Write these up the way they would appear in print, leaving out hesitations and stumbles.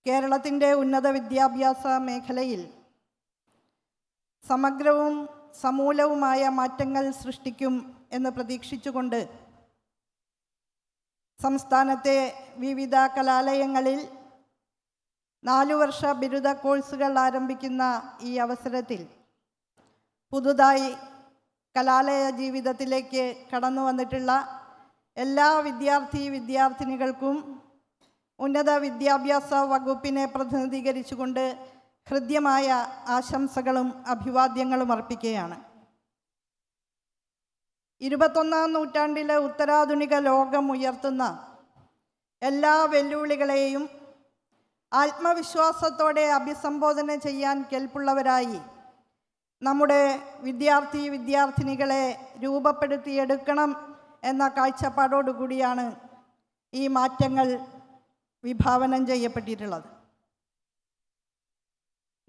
കേരളത്തിൻ്റെ ഉന്നത വിദ്യാഭ്യാസ മേഖലയിൽ സമഗ്രവും സമൂലവുമായ മാറ്റങ്ങൾ സൃഷ്ടിക്കും എന്ന് പ്രതീക്ഷിച്ചുകൊണ്ട് സംസ്ഥാനത്തെ വിവിധ കലാലയങ്ങളിൽ 4 വർഷ ബിരുദ കോഴ്സുകൾ ആരംഭിക്കുന്ന ഈ അവസരത്തിൽ പുതുതായി കലാലയ ജീവിതത്തിലേക്ക് കടന്നു വന്നിട്ടുള്ള എല്ലാ വിദ്യാർത്ഥിനികൾക്കും ഉന്നത വിദ്യാഭ്യാസ വകുപ്പിനെ പ്രതിനിധീകരിച്ചുകൊണ്ട് ഹൃദ്യമായ ആശംസകളും അഭിവാദ്യങ്ങളും അർപ്പിക്കുകയാണ്. 21ാം നൂറ്റാണ്ടിലെ ഉത്തരാധുനിക ലോകം ഉയർത്തുന്ന എല്ലാ വെല്ലുവിളികളെയും ആത്മവിശ്വാസത്തോടെ അഭിസംബോധന ചെയ്യാൻ കെൽപ്പുള്ളവരായി നമ്മുടെ വിദ്യാർത്ഥിനികളെ രൂപപ്പെടുത്തിയെടുക്കണം എന്ന കാഴ്ചപ്പാടോടുകൂടിയാണ് ഈ മാറ്റങ്ങൾ വിഭാവനം ചെയ്യപ്പെട്ടിട്ടുള്ളത്.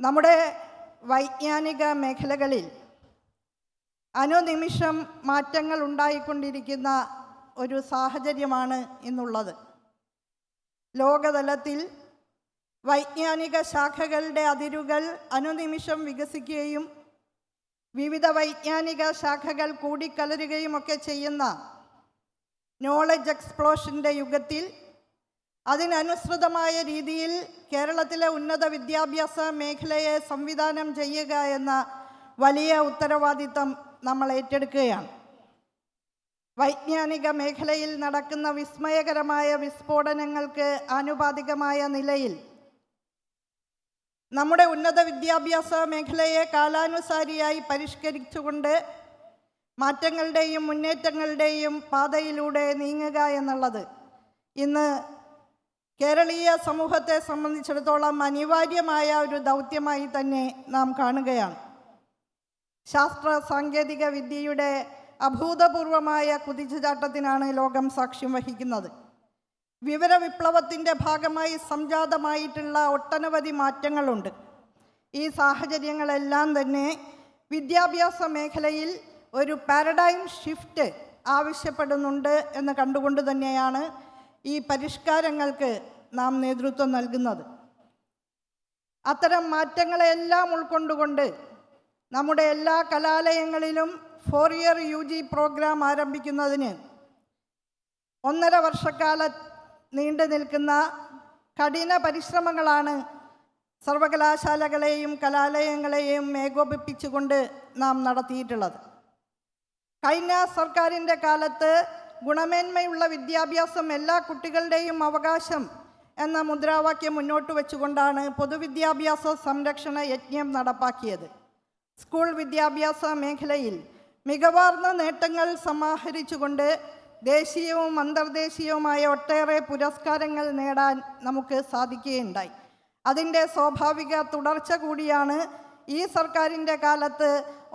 നമ്മുടെ വൈജ്ഞാനിക മേഖലകളിൽ അനുനിമിഷം മാറ്റങ്ങൾ ഉണ്ടായിക്കൊണ്ടിരിക്കുന്ന ഒരു സാഹചര്യമാണ് ഇന്നുള്ളത്. ലോകതലത്തിൽ വൈജ്ഞാനിക ശാഖകളുടെ അതിരുകൾ അനുനിമിഷം വികസിക്കുകയും വിവിധ വൈജ്ഞാനിക ശാഖകൾ കൂടിക്കലരുകയുമൊക്കെ ചെയ്യുന്ന നോളജ് എക്സ്പ്ലോഷൻ്റെ യുഗത്തിൽ അതിനനുസൃതമായ രീതിയിൽ കേരളത്തിലെ ഉന്നത വിദ്യാഭ്യാസ മേഖലയെ സംവിധാനം ചെയ്യുക എന്ന വലിയ ഉത്തരവാദിത്തം നമ്മൾ ഏറ്റെടുക്കുകയാണ്. വൈജ്ഞാനിക മേഖലയിൽ നടക്കുന്ന വിസ്മയകരമായ വിസ്ഫോടനങ്ങൾക്ക് ആനുപാതികമായ നിലയിൽ നമ്മുടെ ഉന്നത വിദ്യാഭ്യാസ മേഖലയെ കാലാനുസാരിയായി പരിഷ്കരിച്ചുകൊണ്ട് മാറ്റങ്ങളുടെയും മുന്നേറ്റങ്ങളുടെയും പാതയിലൂടെ നീങ്ങുക എന്നുള്ളത് ഇന്ന് കേരളീയ സമൂഹത്തെ സംബന്ധിച്ചിടത്തോളം അനിവാര്യമായ ഒരു ദൗത്യമായി തന്നെ നാം കാണുകയാണ്. ശാസ്ത്ര സാങ്കേതിക വിദ്യയുടെ അഭൂതപൂർവമായ കുതിച്ചുചാട്ടത്തിനാണ് ലോകം സാക്ഷ്യം വഹിക്കുന്നത്. വിവരവിപ്ലവത്തിൻ്റെ ഭാഗമായി സംജാതമായിട്ടുള്ള ഒട്ടനവധി മാറ്റങ്ങളുണ്ട്. ഈ സാഹചര്യങ്ങളെല്ലാം തന്നെ വിദ്യാഭ്യാസ മേഖലയിൽ ഒരു പാരഡൈം ഷിഫ്റ്റ് ആവശ്യപ്പെടുന്നുണ്ട് എന്ന് കണ്ടുകൊണ്ട് തന്നെയാണ് ഈ പരിഷ്കാരങ്ങൾക്ക് നാം നേതൃത്വം നൽകുന്നത്. അത്തരം മാറ്റങ്ങളെല്ലാം ഉൾക്കൊണ്ടുകൊണ്ട് നമ്മുടെ എല്ലാ കലാലയങ്ങളിലും 4 ഇയർ UG പ്രോഗ്രാം ആരംഭിക്കുന്നതിന് 1.5 വർഷക്കാലം നീണ്ടു നിൽക്കുന്ന കഠിന പരിശ്രമങ്ങളാണ് സർവകലാശാലകളെയും കലാലയങ്ങളെയും ഏകോപിപ്പിച്ചുകൊണ്ട് നാം നടത്തിയിട്ടുള്ളത്. കഴിഞ്ഞ സർക്കാരിൻ്റെ കാലത്ത് ഗുണമേന്മയുള്ള വിദ്യാഭ്യാസം എല്ലാ കുട്ടികളുടെയും അവകാശം എന്ന മുദ്രാവാക്യം മുന്നോട്ട് വെച്ചുകൊണ്ടാണ് പൊതുവിദ്യാഭ്യാസ സംരക്ഷണ യജ്ഞം നടപ്പാക്കിയത്. സ്കൂൾ വിദ്യാഭ്യാസ മേഖലയിൽ മികവാർന്ന നേട്ടങ്ങൾ സമാഹരിച്ചുകൊണ്ട് ദേശീയവും അന്തർദേശീയവുമായ ഒട്ടേറെ പുരസ്കാരങ്ങൾ നേടാൻ നമുക്ക് സാധിക്കുകയുണ്ടായി. അതിൻ്റെ സ്വാഭാവിക തുടർച്ച കൂടിയാണ് ഈ സർക്കാരിൻ്റെ കാലത്ത്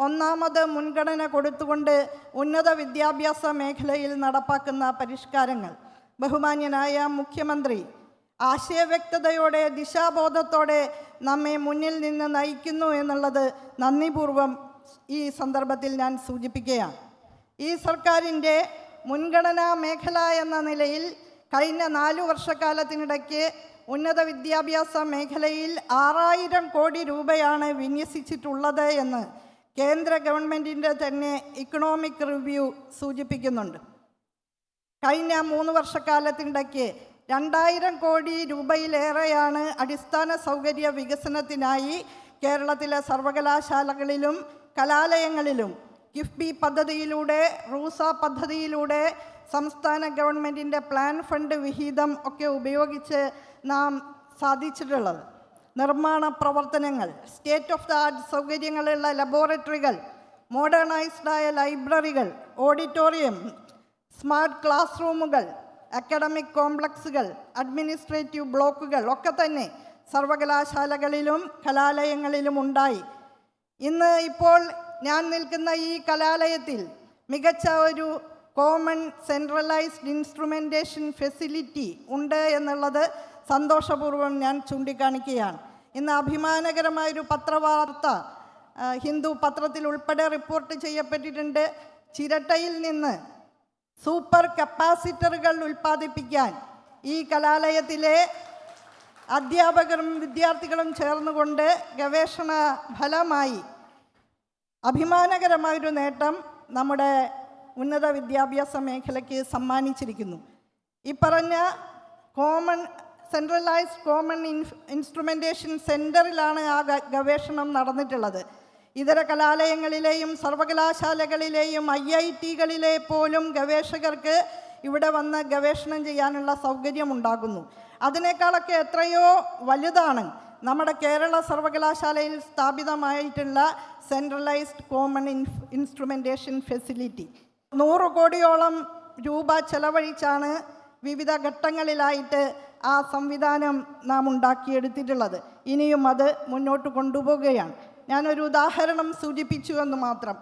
ഒന്നാമത് മുൻഗണന കൊടുത്തുകൊണ്ട് ഉന്നത വിദ്യാഭ്യാസ മേഖലയിൽ നടപ്പാക്കുന്ന പരിഷ്കാരങ്ങൾ. ബഹുമാന്യനായ മുഖ്യമന്ത്രി ആശയവ്യക്തതയോടെ ദിശാബോധത്തോടെ നമ്മെ മുന്നിൽ നിന്ന് നയിക്കുന്നു എന്നുള്ളത് നന്ദിപൂർവ്വം ഈ സന്ദർഭത്തിൽ ഞാൻ സൂചിപ്പിക്കുകയാണ്. ഈ സർക്കാരിൻ്റെ മുൻഗണനാ മേഖല എന്ന നിലയിൽ കഴിഞ്ഞ 4 വർഷക്കാലത്തിനിടയ്ക്ക് ഉന്നത വിദ്യാഭ്യാസ മേഖലയിൽ 6000 കോടി രൂപയാണ് വിന്യസിച്ചിട്ടുള്ളത് എന്ന് കേന്ദ്ര ഗവൺമെൻറ്റിൻ്റെ തന്നെ ഇക്കണോമിക് റിവ്യൂ സൂചിപ്പിക്കുന്നുണ്ട്. കഴിഞ്ഞ 3 വർഷക്കാലത്തിനിടയ്ക്ക് 2000 കോടി രൂപയിലേറെയാണ് അടിസ്ഥാന സൗകര്യ വികസനത്തിനായി കേരളത്തിലെ സർവകലാശാലകളിലും കലാലയങ്ങളിലും കിഫ്ബി പദ്ധതിയിലൂടെ റൂസ പദ്ധതിയിലൂടെ സംസ്ഥാന ഗവൺമെൻറ്റിൻ്റെ പ്ലാൻ ഫണ്ട് വിഹിതം ഒക്കെ ഉപയോഗിച്ച് നാം സാധിച്ചിട്ടുള്ളത്. നിർമ്മാണ പ്രവർത്തനങ്ങൾ, സ്റ്റേറ്റ് ഓഫ് ദ ആർട്ട് സൗകര്യങ്ങളുള്ള ലബോറട്ടറികൾ, മോഡേണൈസ്ഡായ ലൈബ്രറികൾ, ഓഡിറ്റോറിയം, സ്മാർട്ട് ക്ലാസ് റൂമുകൾ, അക്കാഡമിക് കോംപ്ലക്സുകൾ, അഡ്മിനിസ്ട്രേറ്റീവ് ബ്ലോക്കുകൾ ഒക്കെ തന്നെ സർവകലാശാലകളിലും കലാലയങ്ങളിലും ഉണ്ടായി. ഇപ്പോൾ ഞാൻ നിൽക്കുന്ന ഈ കലാലയത്തിൽ മികച്ച ഒരു കോമൺ സെൻട്രലൈസ്ഡ് ഇൻസ്ട്രുമെൻറ്റേഷൻ ഫെസിലിറ്റി ഉണ്ട് എന്നുള്ളത് സന്തോഷപൂർവ്വം ഞാൻ ചൂണ്ടിക്കാണിക്കുകയാണ്. ഇന്ന് അഭിമാനകരമായൊരു പത്രവാർത്ത ഹിന്ദു പത്രത്തിൽ ഉൾപ്പെടെ റിപ്പോർട്ട് ചെയ്യപ്പെട്ടിട്ടുണ്ട്. ചിരട്ടയിൽ നിന്ന് സൂപ്പർ കപ്പാസിറ്ററുകൾ ഉൽപ്പാദിപ്പിക്കാൻ ഈ കലാലയത്തിലെ അധ്യാപകരും വിദ്യാർത്ഥികളും ചേർന്നുകൊണ്ട് ഗവേഷണ ഫലമായി അഭിമാനകരമായൊരു നേട്ടം നമ്മുടെ ഉന്നത വിദ്യാഭ്യാസ മേഖലയ്ക്ക് സമ്മാനിച്ചിരിക്കുന്നു. ഈ പറഞ്ഞ സെൻട്രലൈസ്ഡ് കോമൺ ഇൻസ്ട്രുമെൻറ്റേഷൻ സെൻറ്ററിലാണ് ആ ഗവേഷണം നടന്നിട്ടുള്ളത്. ഇതര കലാലയങ്ങളിലെയും സർവകലാശാലകളിലെയും IIT-കളിലെ പോലും ഗവേഷകർക്ക് ഇവിടെ വന്ന് ഗവേഷണം ചെയ്യാനുള്ള സൗകര്യമുണ്ടാകുന്നു. അതിനേക്കാളൊക്കെ എത്രയോ വലുതാണ് നമ്മുടെ കേരള സർവകലാശാലയിൽ സ്ഥാപിതമായിട്ടുള്ള സെൻട്രലൈസ്ഡ് കോമൺ ഇൻസ്ട്രുമെൻറ്റേഷൻ ഫെസിലിറ്റി. 100 കോടിയോളം രൂപ ചെലവഴിച്ചാണ് വിവിധ ഘട്ടങ്ങളിലായിട്ട് ആ സംവിധാനം നാം ഉണ്ടാക്കിയെടുത്തിട്ടുള്ളത്. ഇനിയും അത് മുന്നോട്ട് കൊണ്ടുപോവുകയാണ്. ഞാനൊരു ഉദാഹരണം സൂചിപ്പിച്ചു എന്ന് മാത്രം.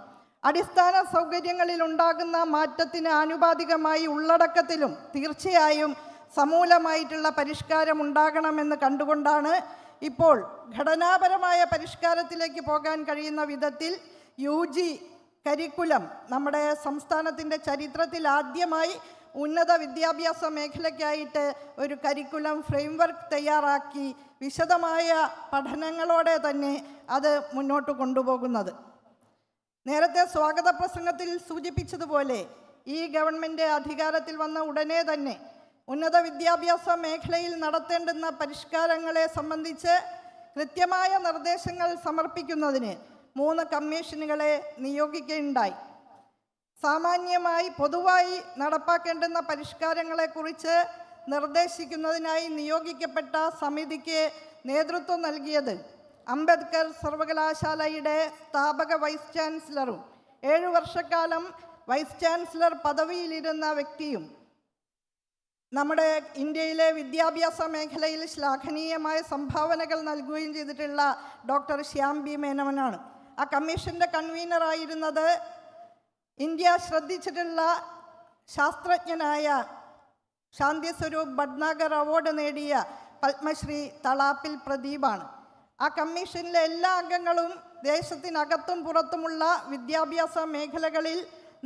അടിസ്ഥാന സൗകര്യങ്ങളിൽ ഉണ്ടാകുന്ന മാറ്റത്തിന് ആനുപാതികമായി ഉള്ളടക്കത്തിലും തീർച്ചയായും സമൂലമായിട്ടുള്ള പരിഷ്കാരം ഉണ്ടാകണമെന്ന് കണ്ടുകൊണ്ടാണ് ഇപ്പോൾ ഘടനാപരമായ പരിഷ്കാരത്തിലേക്ക് പോകാൻ കഴിയുന്ന വിധത്തിൽ UG കരിക്കുലം നമ്മുടെ സംസ്ഥാനത്തിൻ്റെ ചരിത്രത്തിൽ ആദ്യമായി ഉന്നത വിദ്യാഭ്യാസ മേഖലയ്ക്കായിട്ട് ഒരു കരിക്കുലം ഫ്രെയിംവർക്ക് തയ്യാറാക്കി വിശദമായ പഠനങ്ങളോടെ തന്നെ അത് മുന്നോട്ട് കൊണ്ടുപോകുന്നത്. നേരത്തെ സ്വാഗത പ്രസംഗത്തിൽ സൂചിപ്പിച്ചതുപോലെ ഈ ഗവൺമെൻറ് അധികാരത്തിൽ വന്ന ഉടനെ തന്നെ ഉന്നത വിദ്യാഭ്യാസ മേഖലയിൽ നടത്തേണ്ടുന്ന പരിഷ്കാരങ്ങളെ സംബന്ധിച്ച് കൃത്യമായ നിർദ്ദേശങ്ങൾ സമർപ്പിക്കുന്നതിന് 3 കമ്മീഷനുകളെ നിയോഗിക്കുകയുണ്ടായി. സാമാന്യമായി പൊതുവായി നടപ്പാക്കേണ്ടുന്ന പരിഷ്കാരങ്ങളെക്കുറിച്ച് നിർദ്ദേശിക്കുന്നതിനായി നിയോഗിക്കപ്പെട്ട സമിതിക്ക് നേതൃത്വം നൽകിയത് അംബേദ്കർ സർവകലാശാലയുടെ സ്ഥാപക വൈസ് ചാൻസലറും 7 വർഷക്കാലം വൈസ് ചാൻസലർ പദവിയിലിരുന്ന വ്യക്തിയും നമ്മുടെ ഇന്ത്യയിലെ വിദ്യാഭ്യാസ മേഖലയിൽ ശ്ലാഘനീയമായ സംഭാവനകൾ നൽകുകയും ചെയ്തിട്ടുള്ള ഡോക്ടർ ശ്യാം ബി മേനോനാണ്. ആ കമ്മീഷൻ്റെ കൺവീനറായിരുന്നത് ഇന്ത്യ ശ്രദ്ധിച്ചിട്ടുള്ള ശാസ്ത്രജ്ഞനായ ശാന്തി സ്വരൂപ് ഭട്നാഗർ അവാർഡ് നേടിയ പത്മശ്രീ തളാപ്പിൽ പ്രദീപാണ്. ആ കമ്മീഷനിലെ എല്ലാ അംഗങ്ങളും ദേശത്തിനകത്തും പുറത്തുമുള്ള വിദ്യാഭ്യാസ മേഖലകളിൽ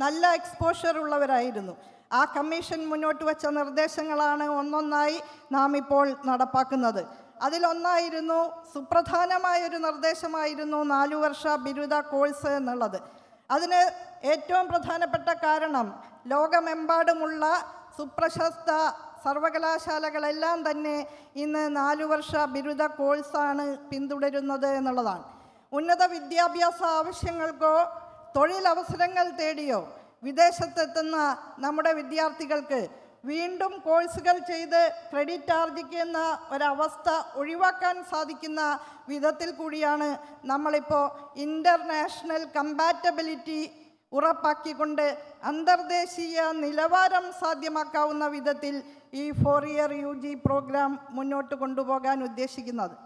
നല്ല എക്സ്പോഷർ ഉള്ളവരായിരുന്നു. ആ കമ്മീഷൻ മുന്നോട്ട് വച്ച നിർദ്ദേശങ്ങളാണ് ഒന്നൊന്നായി നാം ഇപ്പോൾ നടപ്പാക്കുന്നത്. അതിലൊന്നായിരുന്നു, സുപ്രധാനമായൊരു നിർദ്ദേശമായിരുന്നു 4 വർഷ ബിരുദ കോഴ്സ് എന്നുള്ളത്. അതിന് ഏറ്റവും പ്രധാനപ്പെട്ട കാരണം ലോകമെമ്പാടുമുള്ള സുപ്രശസ്ത സർവകലാശാലകളെല്ലാം തന്നെ ഇന്ന് 4 വർഷ ബിരുദ കോഴ്സാണ് പിന്തുടരുന്നത് എന്നുള്ളതാണ്. ഉന്നത വിദ്യാഭ്യാസ ആവശ്യങ്ങൾക്കോ തൊഴിലവസരങ്ങൾ തേടിയോ വിദേശത്തെത്തുന്ന നമ്മുടെ വിദ്യാർത്ഥികൾക്ക് വീണ്ടും കോഴ്സുകൾ ചെയ്ത് ക്രെഡിറ്റ് ആർജിക്കുന്ന ഒരവസ്ഥ ഒഴിവാക്കാൻ സാധിക്കുന്ന വിധത്തിൽ കൂടിയാണ് നമ്മളിപ്പോൾ ഇൻ്റർനാഷണൽ കമ്പാറ്റബിലിറ്റി ഉറപ്പാക്കിക്കൊണ്ട് അന്തർദേശീയ നിലവാരം സാധ്യമാക്കാവുന്ന വിധത്തിൽ ഈ 4 ഇയർ UG പ്രോഗ്രാം മുന്നോട്ട് കൊണ്ടുപോകാൻ ഉദ്ദേശിക്കുന്നത്.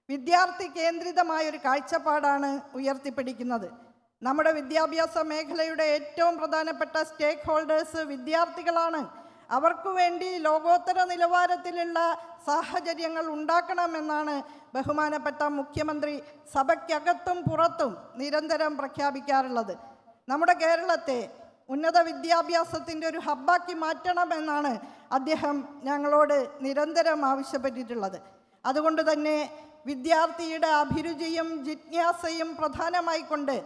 വിദ്യാർത്ഥി കേന്ദ്രിതമായൊരു കാഴ്ചപ്പാടാണ് ഉയർത്തിപ്പിടിക്കുന്നത്. നമ്മുടെ വിദ്യാഭ്യാസ മേഖലയുടെ ഏറ്റവും പ്രധാനപ്പെട്ട സ്റ്റേക്ക് ഹോൾഡേഴ്സ് വിദ്യാർത്ഥികളാണ്. അവർക്കു വേണ്ടി ലോകോത്തര നിലവാരത്തിലുള്ള സാഹചര്യങ്ങൾ ഉണ്ടാക്കണമെന്നാണ് ബഹുമാനപ്പെട്ട മുഖ്യമന്ത്രി സഭയ്ക്കകത്തും പുറത്തും നിരന്തരം പ്രഖ്യാപിക്കാറുള്ളത്. നമ്മുടെ കേരളത്തെ ഉന്നത വിദ്യാഭ്യാസത്തിൻ്റെ ഒരു ഹബ്ബാക്കി മാറ്റണമെന്നാണ് അദ്ദേഹം ഞങ്ങളോട് നിരന്തരം ആവശ്യപ്പെട്ടിട്ടുള്ളത്. അതുകൊണ്ട് തന്നെ വിദ്യാർത്ഥിയുടെ അഭിരുചിയും ജിജ്ഞാസയും പ്രധാനമായിക്കൊണ്ട്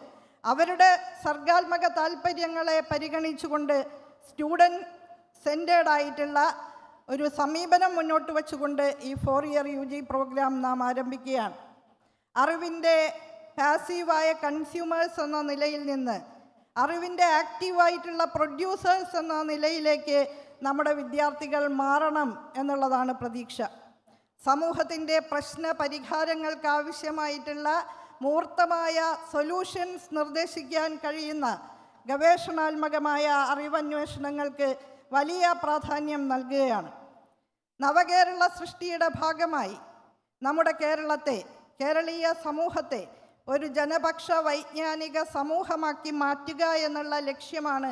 അവരുടെ സർഗാത്മക താല്പര്യങ്ങളെ പരിഗണിച്ചുകൊണ്ട് സ്റ്റുഡൻറ് സെൻറ്റേർഡായിട്ടുള്ള ഒരു സമീപനം മുന്നോട്ട് വച്ചുകൊണ്ട് ഈ 4 ഇയർ UG പ്രോഗ്രാം നാം ആരംഭിക്കുകയാണ്. അറിവിൻ്റെ പാസീവായ കൺസ്യൂമേഴ്സ് എന്ന നിലയിൽ നിന്ന് അറിവിൻ്റെ ആക്റ്റീവായിട്ടുള്ള പ്രൊഡ്യൂസേഴ്സ് എന്ന നിലയിലേക്ക് നമ്മുടെ വിദ്യാർത്ഥികൾ മാറണം എന്നുള്ളതാണ് പ്രതീക്ഷ. സമൂഹത്തിൻ്റെ പ്രശ്ന പരിഹാരങ്ങൾക്ക് ആവശ്യമായിട്ടുള്ള മൂർത്തമായ സൊല്യൂഷൻസ് നിർദ്ദേശിക്കാൻ കഴിയുന്ന ഗവേഷണാത്മകമായ അറിവന്വേഷണങ്ങൾക്ക് വലിയ പ്രാധാന്യം നൽകുകയാണ്. നവകേരള സൃഷ്ടിയുടെ ഭാഗമായി നമ്മുടെ കേരളത്തെ, കേരളീയ സമൂഹത്തെ ഒരു ജനപക്ഷ വൈജ്ഞാനിക സമൂഹമാക്കി മാറ്റുക എന്നുള്ള ലക്ഷ്യമാണ്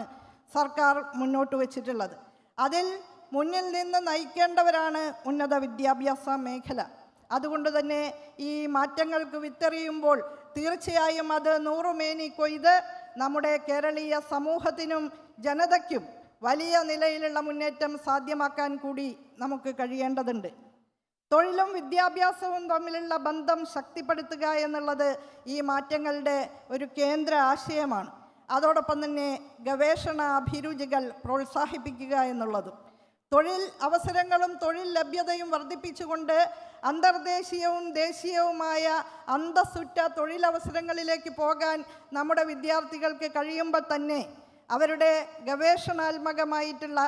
സർക്കാർ മുന്നോട്ട് വച്ചിട്ടുള്ളത്. അതിൽ മുന്നിൽ നിന്ന് നയിക്കേണ്ടവരാണ് ഉന്നത വിദ്യാഭ്യാസ മേഖല. അതുകൊണ്ട് തന്നെ ഈ മാറ്റങ്ങൾക്ക് വിത്തെറിയുമ്പോൾ തീർച്ചയായും അത് 100 മേനി കൊയ്ത് നമ്മുടെ കേരളീയ സമൂഹത്തിനും ജനതയ്ക്കും വലിയ നിലയിലുള്ള മുന്നേറ്റം സാധ്യമാക്കാൻ കൂടി നമുക്ക് കഴിയേണ്ടതുണ്ട്. തൊഴിലും വിദ്യാഭ്യാസവും തമ്മിലുള്ള ബന്ധം ശക്തിപ്പെടുത്തുക എന്നുള്ളത് ഈ മാറ്റങ്ങളുടെ ഒരു കേന്ദ്ര ആശയമാണ്. അതോടൊപ്പം തന്നെ ഗവേഷണ അഭിരുചികൾ പ്രോത്സാഹിപ്പിക്കുക എന്നുള്ളതും. തൊഴിൽ അവസരങ്ങളും തൊഴിൽ ലഭ്യതയും വർദ്ധിപ്പിച്ചുകൊണ്ട് അന്തർദേശീയവും ദേശീയവുമായ അന്തസ്സുറ്റ തൊഴിലവസരങ്ങളിലേക്ക് പോകാൻ നമ്മുടെ വിദ്യാർത്ഥികൾക്ക് കഴിയുമ്പോൾ തന്നെ അവരുടെ ഗവേഷണാത്മകമായിട്ടുള്ള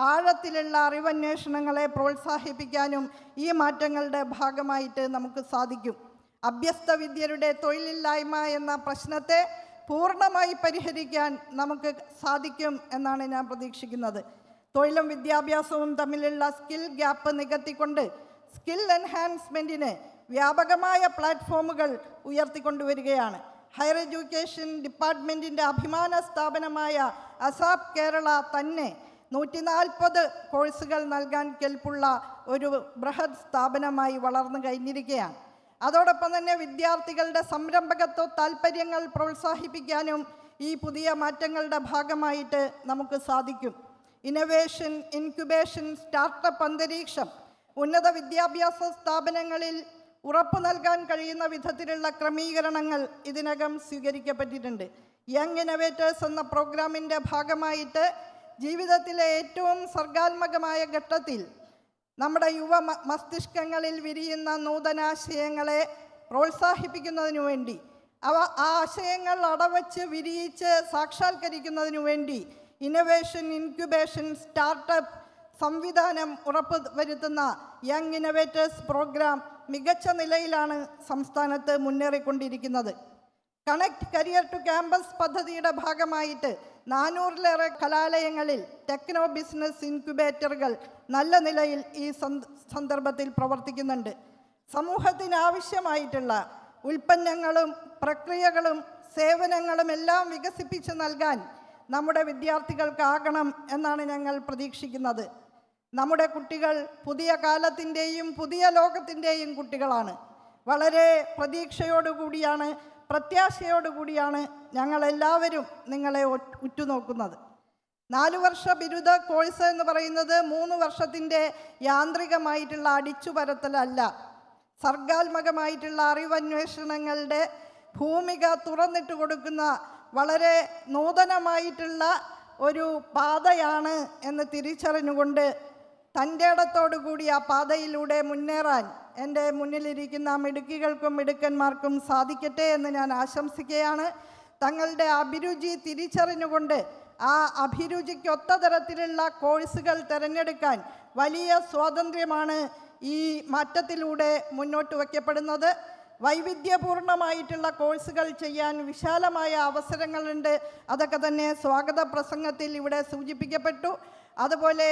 ആഴത്തിലുള്ള അറിവന്വേഷണങ്ങളെ പ്രോത്സാഹിപ്പിക്കാനും ഈ മാറ്റങ്ങളുടെ ഭാഗമായിട്ട് നമുക്ക് സാധിക്കും. അഭ്യസ്ത വിദ്യരുടെ തൊഴിലില്ലായ്മ എന്ന പ്രശ്നത്തെ പൂർണ്ണമായി പരിഹരിക്കാൻ നമുക്ക് സാധിക്കും എന്നാണ് ഞാൻ പ്രതീക്ഷിക്കുന്നത്. തൊഴിലും വിദ്യാഭ്യാസവും തമ്മിലുള്ള സ്കിൽ ഗ്യാപ്പ് നികത്തിക്കൊണ്ട് സ്കിൽ എൻഹാൻസ്മെൻറ്റിന് വ്യാപകമായ പ്ലാറ്റ്ഫോമുകൾ ഉയർത്തിക്കൊണ്ടുവരികയാണ്. ഹയർ എഡ്യൂക്കേഷൻ ഡിപ്പാർട്ട്മെൻറ്റിൻ്റെ അഭിമാന സ്ഥാപനമായ അസാപ് കേരള തന്നെ 140 കോഴ്സുകൾ നൽകാൻ കെൽപ്പുള്ള ഒരു ബൃഹത് സ്ഥാപനമായി വളർന്നു കഴിഞ്ഞിരിക്കുകയാണ്. അതോടൊപ്പം തന്നെ വിദ്യാർത്ഥികളുടെ സംരംഭകത്വ താൽപ്പര്യങ്ങൾ പ്രോത്സാഹിപ്പിക്കാനും ഈ പുതിയ മാറ്റങ്ങളുടെ ഭാഗമായിട്ട് നമുക്ക് സാധിക്കും. ഇന്നൊവേഷൻ, ഇൻക്യുബേഷൻ, സ്റ്റാർട്ടപ്പ് അന്തരീക്ഷം ഉന്നത വിദ്യാഭ്യാസ സ്ഥാപനങ്ങളിൽ ഉറപ്പു നൽകാൻ കഴിയുന്ന വിധത്തിലുള്ള ക്രമീകരണങ്ങൾ ഇതിനകം സ്വീകരിക്കപ്പെട്ടിട്ടുണ്ട്. യങ് ഇന്നോവേറ്റേഴ്സ് എന്ന പ്രോഗ്രാമിൻ്റെ ഭാഗമായിട്ട് ജീവിതത്തിലെ ഏറ്റവും സർഗാത്മകമായ ഘട്ടത്തിൽ നമ്മുടെ യുവ മസ്തിഷ്കങ്ങളിൽ വിരിയുന്ന നൂതനാശയങ്ങളെ പ്രോത്സാഹിപ്പിക്കുന്നതിനു വേണ്ടി ആ ആശയങ്ങൾ അടവച്ച് വിരിയിച്ച് സാക്ഷാത്കരിക്കുന്നതിനു വേണ്ടി ഇന്നൊവേഷൻ, ഇൻക്യുബേഷൻ, സ്റ്റാർട്ടപ്പ് സംവിധാനം ഉറപ്പ് വരുത്തുന്ന യങ് ഇന്നോവേറ്റേഴ്സ് പ്രോഗ്രാം മികച്ച നിലയിലാണ് സംസ്ഥാനത്ത് മുന്നേറിക്കൊണ്ടിരിക്കുന്നത്. കണക്ട് കരിയർ ടു ക്യാമ്പസ് പദ്ധതിയുടെ ഭാഗമായിട്ട് 400-ലേറെ കലാലയങ്ങളിൽ ടെക്നോ ബിസിനസ് ഇൻക്യുബേറ്ററുകൾ നല്ല നിലയിൽ ഈ സന്ദർഭത്തിൽ പ്രവർത്തിക്കുന്നുണ്ട്. സമൂഹത്തിന് ആവശ്യമായിട്ടുള്ള ഉൽപ്പന്നങ്ങളും പ്രക്രിയകളും സേവനങ്ങളും എല്ലാം വികസിപ്പിച്ച് നൽകാൻ നമ്മുടെ വിദ്യാർത്ഥികൾക്കാകണം എന്നാണ് ഞങ്ങൾ പ്രതീക്ഷിക്കുന്നത്. നമ്മുടെ കുട്ടികൾ പുതിയ കാലത്തിൻ്റെയും പുതിയ ലോകത്തിൻ്റെയും കുട്ടികളാണ്. വളരെ പ്രതീക്ഷയോടുകൂടിയാണ്, പ്രത്യാശയോടുകൂടിയാണ് ഞങ്ങളെല്ലാവരും നിങ്ങളെ ഉറ്റുനോക്കുന്നത്. 4 വർഷ ബിരുദ കോഴ്സ് എന്ന് പറയുന്നത് 3 വർഷത്തിൻ്റെ യാന്ത്രികമായിട്ടുള്ള അടിച്ചുപരത്തലല്ല, സർഗാത്മകമായിട്ടുള്ള അറിവന്വേഷണങ്ങളുടെ ഭൂമിക തുറന്നിട്ട് കൊടുക്കുന്ന വളരെ നൂതനമായിട്ടുള്ള ഒരു പാതയാണ് എന്ന് തിരിച്ചറിഞ്ഞുകൊണ്ട് തൻ്റെ ഇടത്തോടുകൂടി ആ പാതയിലൂടെ മുന്നേറാൻ എൻ്റെ മുന്നിലിരിക്കുന്ന മിടുക്കികൾക്കും മിടുക്കന്മാർക്കും സാധിക്കട്ടെ എന്ന് ഞാൻ ആശംസിക്കുകയാണ്. തങ്ങളുടെ അഭിരുചി തിരിച്ചറിഞ്ഞുകൊണ്ട് ആ അഭിരുചിക്കൊത്ത തരത്തിലുള്ള കോഴ്സുകൾ തിരഞ്ഞെടുക്കാൻ വലിയ സ്വാതന്ത്ര്യമാണ് ഈ മാറ്റത്തിലൂടെ മുന്നോട്ട് വയ്ക്കപ്പെടുന്നത്. വൈവിധ്യപൂർണമായിട്ടുള്ള കോഴ്സുകൾ ചെയ്യാൻ വിശാലമായ അവസരങ്ങളുണ്ട്. അതൊക്കെ തന്നെ സ്വാഗത പ്രസംഗത്തിൽ ഇവിടെ സൂചിപ്പിക്കപ്പെട്ടു. അതുപോലെ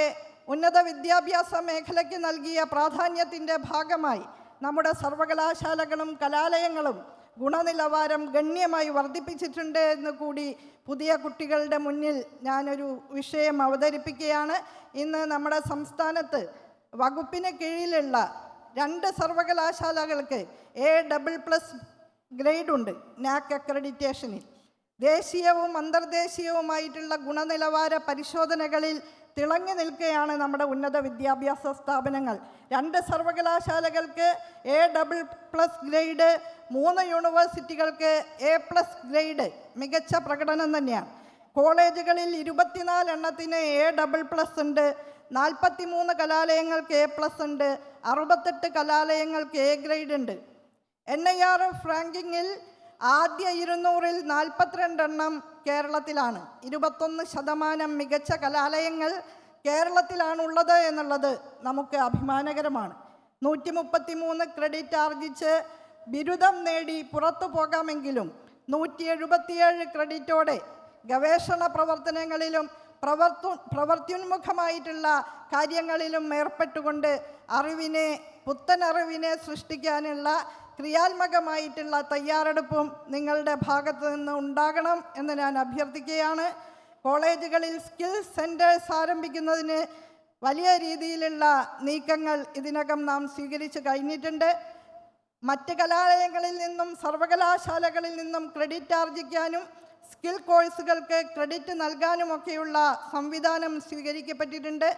ഉന്നത വിദ്യാഭ്യാസ മേഖലയ്ക്ക് നൽകിയ പ്രാധാന്യത്തിൻ്റെ ഭാഗമായി നമ്മുടെ സർവകലാശാലകളും കലാലയങ്ങളും ഗുണനിലവാരം ഗണ്യമായി വർദ്ധിപ്പിച്ചിട്ടുണ്ട് എന്ന് കൂടി പുതിയ കുട്ടികളുടെ മുന്നിൽ ഞാനൊരു വിഷയം അവതരിപ്പിക്കുകയാണ്. ഇന്ന് നമ്മുടെ സംസ്ഥാനത്ത് വകുപ്പിന് കീഴിലുള്ള 2 സർവകലാശാലകൾക്ക് A++ ഗ്രേഡ് ഉണ്ട് നാക് അക്രഡിറ്റേഷനിൽ. ദേശീയവും അന്തർദേശീയവുമായിട്ടുള്ള ഗുണനിലവാര പരിശോധനകളിൽ തിളങ്ങി നിൽക്കുകയാണ് നമ്മുടെ ഉന്നത വിദ്യാഭ്യാസ സ്ഥാപനങ്ങൾ. 2 സർവകലാശാലകൾക്ക് A++ ഗ്രേഡ്, 3 യൂണിവേഴ്സിറ്റികൾക്ക് A+ ഗ്രേഡ്. മികച്ച പ്രകടനം തന്നെയാണ്. കോളേജുകളിൽ 24 എണ്ണത്തിന് A++ ഉണ്ട്, 43 കലാലയങ്ങൾക്ക് A+ ഉണ്ട്, 68 കലാലയങ്ങൾക്ക് A ഗ്രേഡ് ഉണ്ട്. NIRF റാങ്കിങ്ങിൽ ആദ്യ 200-ൽ 42 എണ്ണം കേരളത്തിലാണ്. 21% മികച്ച കലാലയങ്ങൾ കേരളത്തിലാണുള്ളത് എന്നുള്ളത് നമുക്ക് അഭിമാനകരമാണ്. 133 ക്രെഡിറ്റ് ആർജിച്ച് ബിരുദം നേടി പുറത്തു പോകാമെങ്കിലും 177 ക്രെഡിറ്റോടെ ഗവേഷണ പ്രവർത്തനങ്ങളിലും പ്രവർത്തിയോന്മുഖമായിട്ടുള്ള കാര്യങ്ങളിലും ഏർപ്പെട്ടുകൊണ്ട് പുത്തനറിവിനെ സൃഷ്ടിക്കാനുള്ള ക്രിയാത്മകമായിട്ടുള്ള തയ്യാറെടുപ്പും നിങ്ങളുടെ ഭാഗത്തു നിന്ന് ഉണ്ടാകണം എന്ന് ഞാൻ അഭ്യർത്ഥിക്കുകയാണ്. കോളേജുകളിൽ സ്കിൽ സെൻറ്റേഴ്സ് ആരംഭിക്കുന്നതിന് വലിയ രീതിയിലുള്ള നീക്കങ്ങൾ ഇതിനകം നാം സ്വീകരിച്ചു കഴിഞ്ഞിട്ടുണ്ട്. മറ്റ് കലാലയങ്ങളിൽ നിന്നും സർവകലാശാലകളിൽ നിന്നും ക്രെഡിറ്റ് ആർജിക്കാനും സ്കിൽ കോഴ്സുകൾക്ക് ക്രെഡിറ്റ് നൽകാനുമൊക്കെയുള്ള സംവിധാനം സ്വീകരിക്കപ്പെട്ടിട്ടുണ്ട്.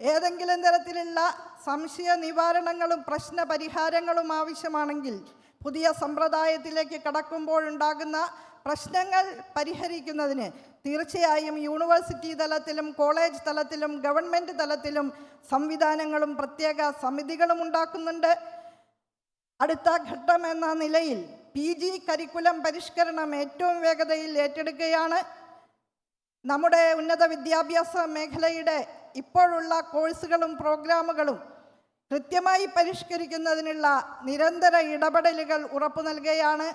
ഏതെങ്കിലും തരത്തിലുള്ള സംശയ നിവാരണങ്ങളും പ്രശ്ന പരിഹാരങ്ങളും ആവശ്യമാണെങ്കിൽ പുതിയ സമ്പ്രദായത്തിലേക്ക് കടക്കുമ്പോഴുണ്ടാകുന്ന പ്രശ്നങ്ങൾ പരിഹരിക്കുന്നതിന് തീർച്ചയായും യൂണിവേഴ്സിറ്റി തലത്തിലും കോളേജ് തലത്തിലും ഗവൺമെൻറ് തലത്തിലും സംവിധാനങ്ങളും പ്രത്യേക സമിതികളും ഉണ്ടാക്കുന്നുണ്ട്. അടുത്ത ഘട്ടം എന്ന നിലയിൽ PG കരിക്കുലം പരിഷ്കരണം ഏറ്റവും വേഗതയിൽ ഏറ്റെടുക്കുകയാണ്. നമ്മുടെ ഉന്നത വിദ്യാഭ്യാസ മേഖലയുടെ ഇപ്പോഴുള്ള കോഴ്സുകളും പ്രോഗ്രാമുകളും കൃത്യമായി പരിഷ്കരിക്കുന്നതിനുള്ള നിരന്തര ഇടപെടലുകൾ ഉറപ്പു നൽകുകയാണ്.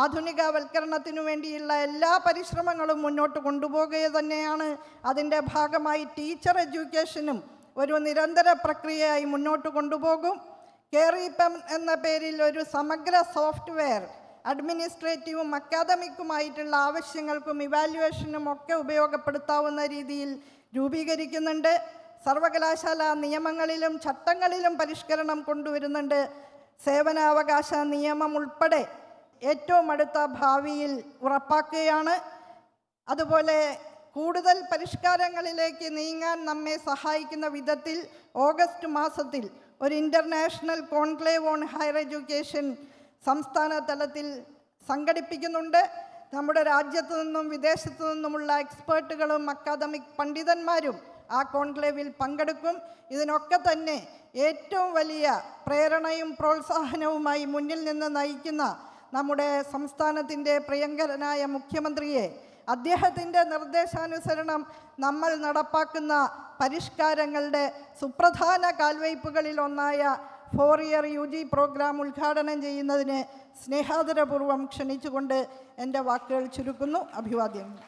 ആധുനികവൽക്കരണത്തിനു വേണ്ടിയുള്ള എല്ലാ പരിശ്രമങ്ങളും മുന്നോട്ട് കൊണ്ടുപോകുക തന്നെയാണ്. അതിൻ്റെ ഭാഗമായി ടീച്ചർ എഡ്യൂക്കേഷനും ഒരു നിരന്തര പ്രക്രിയയായി മുന്നോട്ട് കൊണ്ടുപോകും. കെയറിപ്പം എന്ന പേരിൽ ഒരു സമഗ്ര സോഫ്റ്റ്വെയർ അഡ്മിനിസ്ട്രേറ്റീവും അക്കാദമിക്കുമായിട്ടുള്ള ആവശ്യങ്ങൾക്കും ഇവാലുവേഷനും ഒക്കെ ഉപയോഗപ്പെടുത്താവുന്ന രീതിയിൽ രൂപീകരിക്കുന്നുണ്ട്. സർവകലാശാല നിയമങ്ങളിലും ചട്ടങ്ങളിലും പരിഷ്കരണം കൊണ്ടുവരുന്നുണ്ട്. സേവനാവകാശ നിയമം ഉൾപ്പെടെ ഏറ്റവും അടുത്ത ഭാവിയിൽ ഉറപ്പാക്കുകയാണ്. അതുപോലെ കൂടുതൽ പരിഷ്കാരങ്ങളിലേക്ക് നീങ്ങാൻ നമ്മെ സഹായിക്കുന്ന വിധത്തിൽ ഓഗസ്റ്റ് മാസത്തിൽ ഒരു international conclave on higher education സംസ്ഥാന തലത്തിൽ സംഘടിപ്പിക്കുന്നുണ്ട്. നമ്മുടെ രാജ്യത്തു നിന്നും വിദേശത്തു നിന്നുമുള്ള എക്സ്പേർട്ടുകളും അക്കാദമിക് പണ്ഡിതന്മാരും ആ കോൺക്ലേവിൽ പങ്കെടുക്കും. ഇതിനൊക്കെ തന്നെ ഏറ്റവും വലിയ പ്രേരണയും പ്രോത്സാഹനവുമായി മുന്നിൽ നിന്ന് നയിക്കുന്ന നമ്മുടെ സംസ്ഥാനത്തിൻ്റെ പ്രിയങ്കരനായ മുഖ്യമന്ത്രിയെ അദ്ദേഹത്തിൻ്റെ നിർദ്ദേശാനുസരണം നമ്മൾ നടപ്പാക്കുന്ന പരിഷ്കാരങ്ങളുടെ സുപ്രധാന കാൽവയ്പുകളിൽ ഒന്നായ 4-year UG പ്രോഗ്രാം ഉദ്ഘാടനം ചെയ്യുന്നതിന് സ്നേഹാദരപൂർവ്വം ക്ഷണിച്ചുകൊണ്ട് എൻ്റെ വാക്കുകൾ ചുരുക്കുന്നു. അഭിവാദ്യങ്ങൾ.